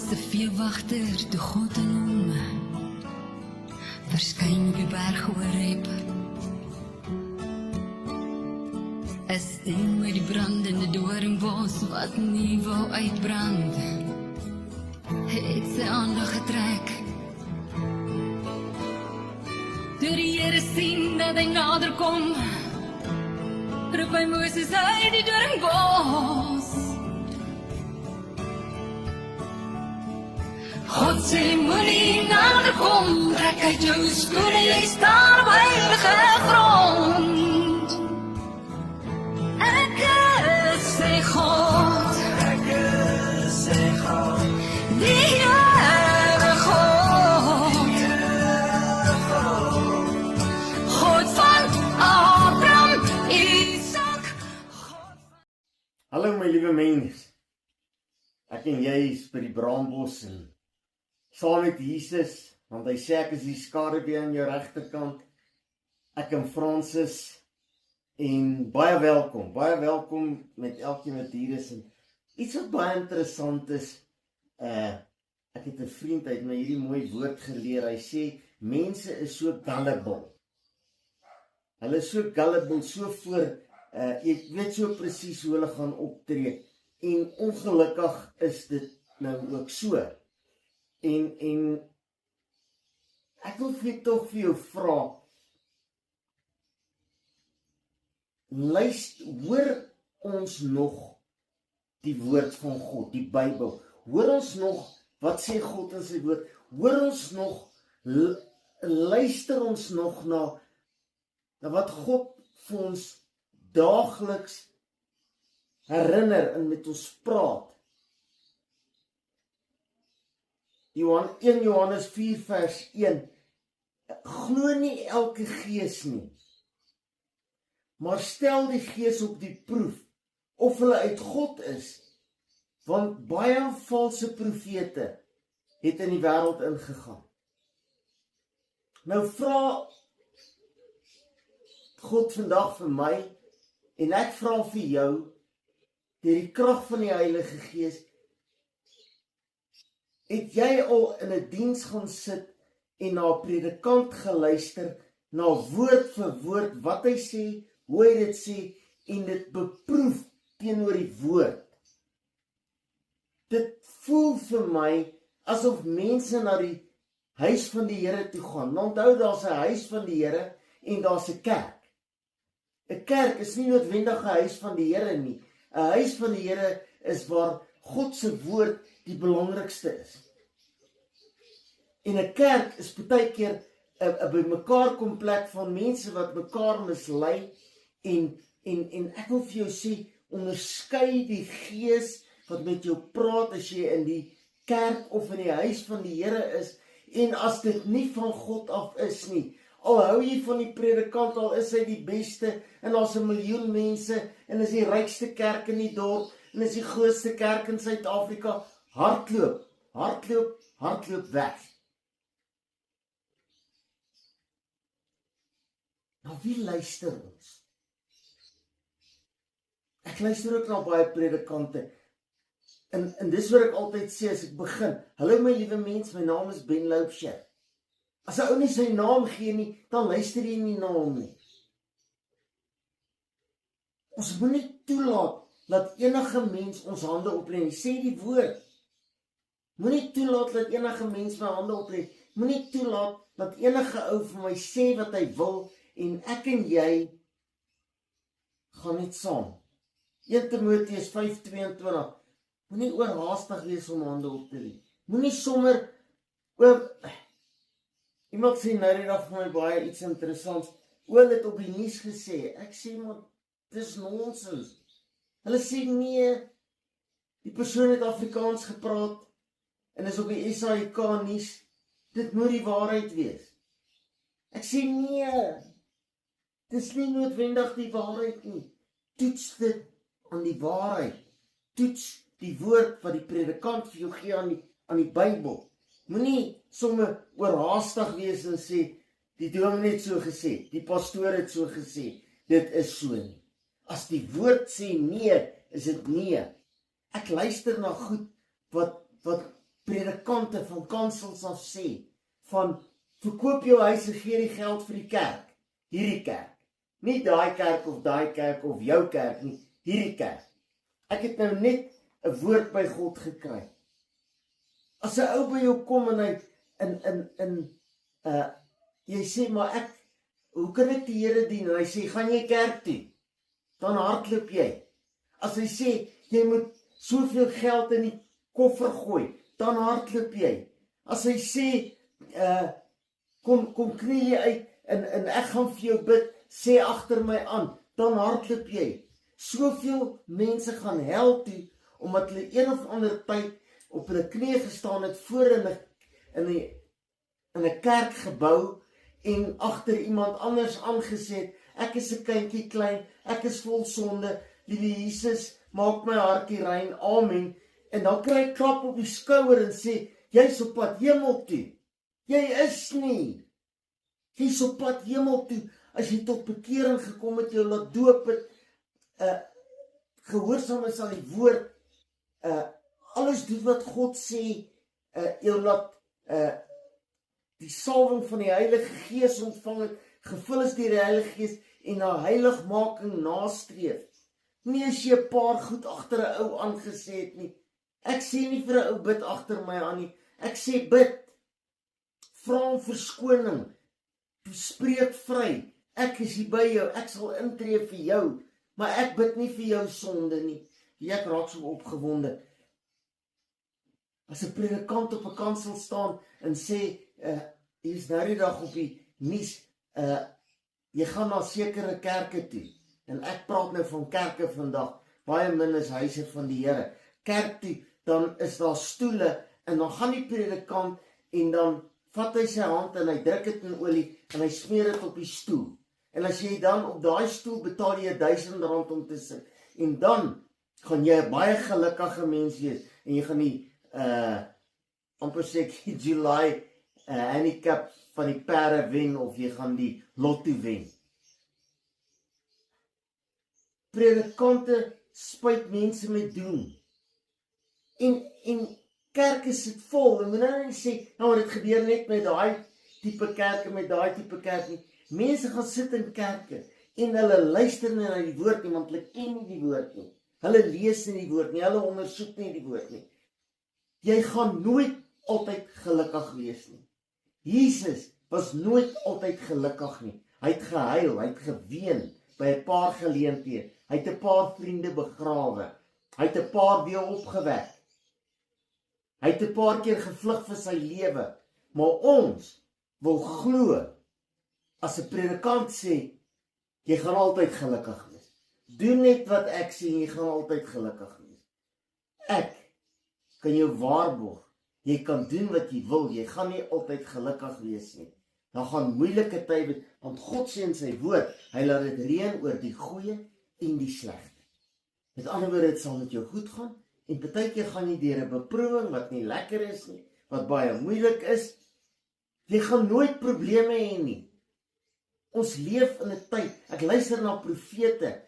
se veewagter toe God in hom verskyn op die berg Horeb. Is steen met die brandende doringbos wat nie wou uitbrand, het sy aandag getrek. Toe die Here sien dat hy nader kom, roep hy Moses uit die doringbos. God sê moenie nader kom, trek uit jou skoene, jy staan op heilige grond. Ek sê God, die Here God, God van Abraham, Isak, God van... Hallo my liewe mens, ek en jy is by die braambos en saam met Jesus, want hy sê ek is die skaduwee aan jou regterkant, ek en Francis, en baie welkom met elkeen wat hier is, en iets wat baie interessant is, ek het 'n vriend, hy het my hierdie mooi woord geleer, hy sê, mense is so gullible, hulle is so gullible, so voor, jy weet so presies hoe hulle gaan optree, en ongelukkig is dit nou ook so, en ek wil toch vir jou vra, hoor ons nog die woord van God, die Bybel, hoor ons nog, wat sê God in sy woord, hoor ons nog, luister ons nog na wat God vir ons daagliks herinner en met ons praat. 1 Johannes 4 vers 1, glo nie elke gees nie, maar stel die gees op die proef, of hulle uit God is, want baie valse profete het in die wêreld ingegaan. Nou vra God vandag vir my, en ek vra vir jou, deur die krag van die Heilige Gees, het jy al in 'n diens gaan sit en na 'n predikant geluister, na woord vir woord, wat hy sê, hoe hy dit sê, en dit beproef teenoor die woord. Dit voel vir my, asof mense na die huis van die Here toe gaan. Nou onthou, daar's 'n huis van die Here, en daar's 'n kerk. 'n kerk is nie noodwendig 'n huis van die Here nie. 'n huis van die Here is waar God se woord die belangrikste is. En 'n kerk is baie keer 'n bymekaar kom plek van mense wat mekaar mislei, en ek wil vir jou sê, onderskei die gees wat met jou praat as jy in die kerk of in die huis van die Here is, en as dit nie van God af is nie, al hou jy van die predikant, al is hy die beste, en daar's 1 miljoen mense, en is die rykste kerk in die dorp, en is die grootste kerk in Suid-Afrika, hardloop weg. Nou wie luister ons? Ek luister ook na baie predikante, en dis wat ek altyd sê as ek begin, hallo my liewe mens, my naam is Ben Loubser. As 'n ou nie sy naam gee nie, dan luister jy nie na hom nie. Ons moet nie toelaat dat enige mens ons hande oplê nie. Sê die woord. Moenie toelaat dat enige mens my hande oplê. Moenie toelaat dat enige ou vir my sê wat hy wil, en ek en jy gaan net saam. 1 Timoteus 5:22. Moenie oorhaastig wees om hande op te lê. Moenie sommer iemand sê nou die dag vir my baie iets interessants. Het op die nuus gesê. Ek sê maar, dis nonsens. Hulle sê nee, die persoon het Afrikaans gepraat en is op die SAIK nuus. Dit moet die waarheid wees. Ek sê nee, dis nie noodwendig die waarheid nie. Toets dit aan die waarheid. Toets die woord wat die predikant vir jou gee aan die Bybel. Moenie sommer oorhaastig wees en sê, die dominee het so gesê, die pastoor het so gesê, dit is so nie. As die woord sê nee, is dit nee. Ek luister na goed wat predikante van kansels af sê, van verkoop jou huis en gee die geld vir die kerk, hierdie kerk. Nie daai kerk of jou kerk nie, hierdie kerk. Ek het nou net 'n woord by God gekry. As 'n ou by jou kom en hy jy sê, maar hoe kan ek die Here dien? En hy sê, gaan jy kerk toe? Dan hardloop jy. As hy sê, jy moet soveel geld in die koffer gooi, dan hardloop jy. As hy sê, kom knie jy uit en ek gaan vir jou bid, sê agter my aan, dan hardloop jy. Soveel mense gaan hel toe, omdat hulle een of ander tyd op hulle knie gestaan het voor in 'n kerkgebou en agter iemand anders aangesê het, ek is 'n kindjie klein, ek is vol sonde, liewe Jesus, maak my hartjie rein, amen. En dan kry ek klap op die skouer en sê, jy's op pad hemel toe. Jy is nie. Jy's op pad hemel toe, as jy tot bekering gekom het, jou laat doop het, gehoorsaam is aan die woord, alles doen wat God sê, jou laat die salwing van die Heilige Gees ontvang het, gevul is deur die Heilige Gees en na heiligmaking nastreef. Nie as jy 'n paar goed agter 'n ou aangesê het nie. Ek sê nie vir 'n ou bid agter my aan nie. Ek sê bid. Vra om verskoning. Spreek vry. Ek is hier by jou. Ek sal intree vir jou. Maar ek bid nie vir jou sonde nie. Ek raak so opgewonde. As 'n predikant op 'n kansel staan en sê, hier is nou die dag op die nuus, jy gaan na sekere kerke toe. En ek praat nou van kerke vandag, baie min is huise van die Here. Kerk toe, dan is daar stoele, en dan gaan die predikant, en dan vat hy sy hand, en hy druk dit in olie, en hy smeer dit op die stoel. En as jy dan op daai stoel betaal jy R1000 om te sit, en dan gaan jy 'n baie gelukkige mens wees, en jy gaan die, amper sê ek, July handicap van die perde wen, of jy gaan die lotto wen. Predikante spuit mense met doen. En kerke sit vol, en moet nou nie sê, nou dit gebeur net met daai tipe kerke, met daai tipe kerk nie. Mense gaan sit in kerke, en hulle luister nie na die woord nie, want hulle ken nie die woord nie. Hulle lees nie die woord nie, hulle ondersoek nie die woord nie. Jy gaan nooit altyd gelukkig wees nie. Jesus was nooit altyd gelukkig nie. Hy het gehuil, hy het geween by 'n paar geleenthede. Hy het 'n paar vriende begrawe. Hy het 'n paar weer opgewek. Hy het 'n paar keer gevlug vir sy lewe. Maar ons wil glo, as 'n predikant sê, jy gaan altyd gelukkig wees. Doen net wat ek sê, jy gaan altyd gelukkig wees. Ek kan jou waarborg, jy kan doen wat jy wil, jy gaan nie altyd gelukkig wees nie. Dan gaan moeilike tye wees, want God sê in sy woord, hy laat dit reën oor die goeie en die slegte. Met ander woorde, dit sal met jou goed gaan, en partykeer gaan jy deur 'n beproewing wat nie lekker is nie, wat baie moeilik is. Jy gaan nooit probleme hê nie. Ons leef in 'n tyd, ek luister na profete,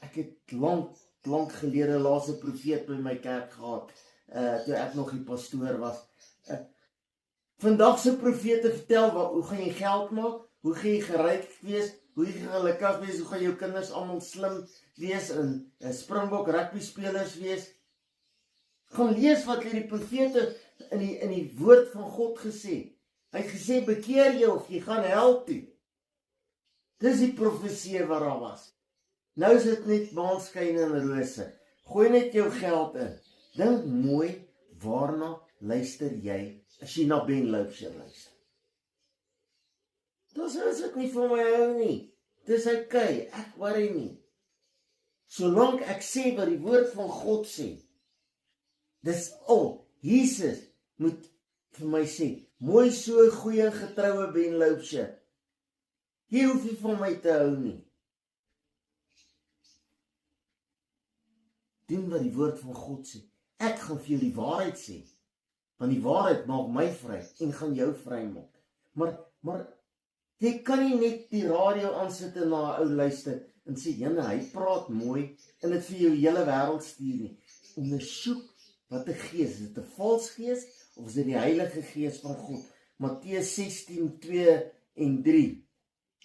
ek het lank gelede laas 'n profeet by my kerk gehad, toe ek nog die pastoor was. Vandag se profete vertel, hoe gaan jy geld maak, hoe gaan jy geryk wees, hoe jy gelukkig wees, hoe gaan jou kinders almal slim wees, en Springbok rugby spelers wees. Gaan lees wat die profete in die woord van God gesê. Hy het gesê, bekeer jou of jy gaan hel toe. Dis die profesie wat daar was. Nou is dit net maanskyn en rose. Gooi net jou geld in. Dink mooi, waarna luister jy, as jy na Ben Loubser luister. Dis is dit nie vir my hou nie. Dis okay, ek worry nie. Solank ek sê wat die woord van God sê, dis al. Jesus moet vir my sê, mooi so, goeie getroue Ben Loubser. Jy hoef nie van my te hou nie. Doen wat die woord van God sê. Ek gaan vir jou die waarheid sê, want die waarheid maak my vry, en gaan jou vry maak. Maar, jy kan nie net die radio aansit en na 'n ou luister, en sê, jene, hy praat mooi, en dit vir jou hele wêreld stuur nie. Ondersoek Wat 'n gees? Is dit 'n vals gees of is dit die Heilige Gees van God? Matteus 16:2 en 3.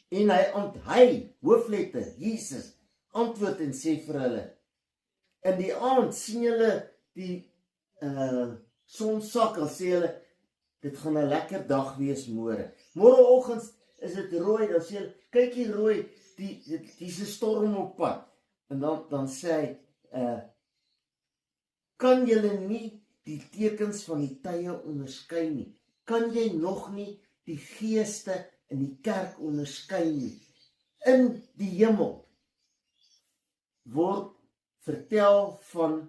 En hy, hoofletter, Jesus, antwoord en sê vir hulle, in die aand sien julle die son sak, al sê hulle, dit gaan 'n lekker dag wees môre. Môreoggend is dit rooi, dan sê hulle, kyk hier rooi, dis 'n storm op pad. En dan sê hy, kan julle nie die tekens van die tye onderskei nie? Kan jy nog nie die geeste in die kerk onderskei nie? In die hemel word vertel van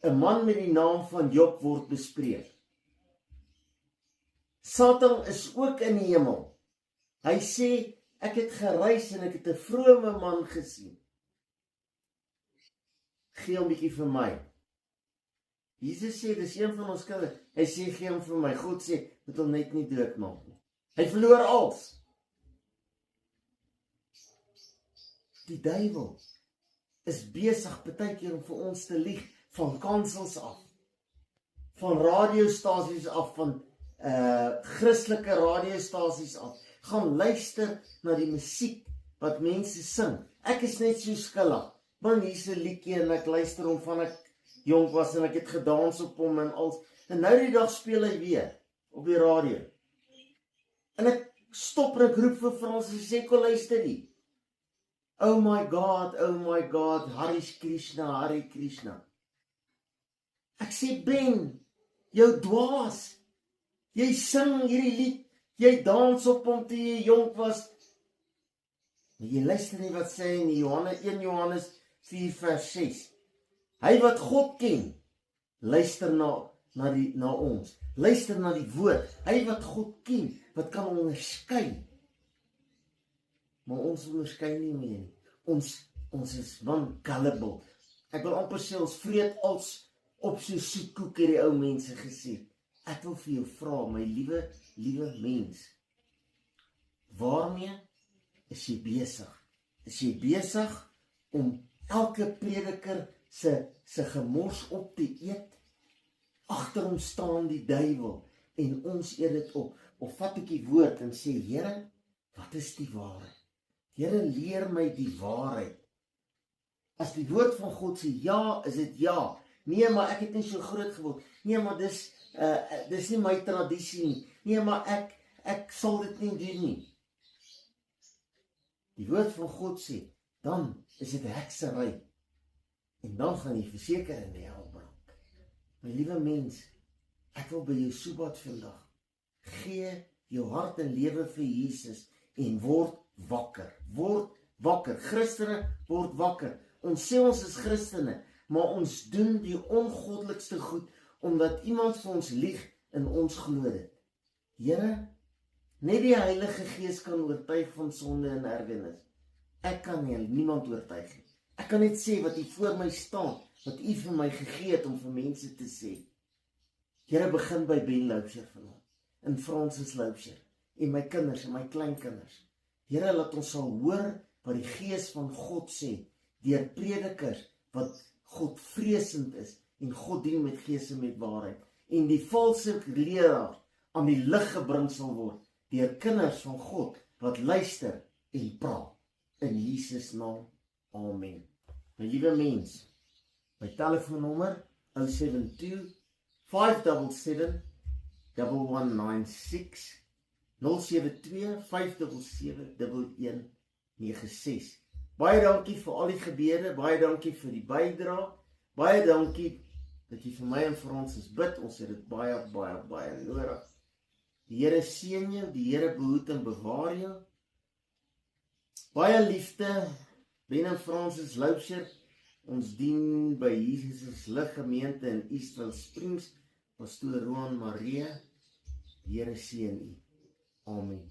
'n man met die naam van Job word bespreek. Satan is ook in die hemel. Hy sê, ek het gereis en ek het 'n vrome man gesien. Gee hom bietjie vir my. Jesus sê, dis een van ons kinders. Hy sê, gee hom vir my. God sê, moet hom net nie doodmaak nie. Hy verloor alles. Die duiwel is besig partykeer om vir ons te lieg, van kansels af, van radiostasies af, van Christelike radiostasies af. Gaan luister na die musiek wat mense sing. Ek is net so skuldig. Man, hier's 'n liedjie en ek luister hom van ek jonk was en ek het gedans op hom en al. En nou die dag speel hy weer op die radio. En ek stop en ek roep vir Frans en sê, kom luister die. Oh my God, Hare Krishna, Hare Krishna. Ek sê, Ben, jou dwaas. Jy sing hierdie lied, jy dans op hom toe jy jonk was. Maar jy luister nie wat sê in 1 Johannes 4 vers 6. Hy wat God ken, luister na ons. Luister na die woord. Hy wat God ken, wat kan onderskei. Maar ons onderskei nie meer nie. Ons is gullible. Ek wil amper sê, ons vreet als op so soetkoek, het die ou mense gesê. Ek wil vir jou vra, my liewe mens, waarmee is jy besig? Is jy besig om elke prediker se gemors op te eet? Agter hom staan die duiwel en ons eet dit op. Of vat ek die woord en sê, Here, wat is die waarheid? Here, leer my die waarheid. As die woord van God sê ja, is dit ja. Nee, maar ek het nie so groot geword. Nee, maar dis nie my tradisie nie. Nee, maar ek sal dit nie doen nie. Die woord van God sê, dan is dit heksery. En dan gaan jy verseker in die hel brand. My liewe mens, ek wil by jou soebat vandag. Gee jou hart en lewe vir Jesus en word wakker. Word wakker. Christene, word wakker. Ons sê ons is Christene, maar ons doen die ongoddelikste goed, omdat iemand vir ons lieg en ons glo dit. Here, net die Heilige Gees kan oortuig van sonde en ergernis. Ek kan niemand oortuig nie. Ek kan net sê wat U voor my staan, wat U vir my gegee het om vir mense te sê. Here, begin by Ben Loubser vanaand, en Francis Loubser, en my kinders en my kleinkinders. Here, laat ons sal hoor wat die Gees van God sê, deur predikers wat God vreesend is en God dien met gees en met waarheid. En die valse leraar aan die lig gebring sal word deur kinders van God wat luister en praat. In Jesus naam. Amen. My liewe mens, my telefoonnommer 072 577 1196 072 577 1196. Baie dankie vir al die gebede, baie dankie vir die bydrae, baie dankie dat jy vir my en vir ons bid, ons het dit baie nodig. Die Here seën jou, die Here behoed en bewaar jou. Baie liefde, Ben en Francis Loubser, ons dien by Jesus Lig Gemeente in Eastville Springs, Pastoor Roan Marie, die Here seën u. Amen.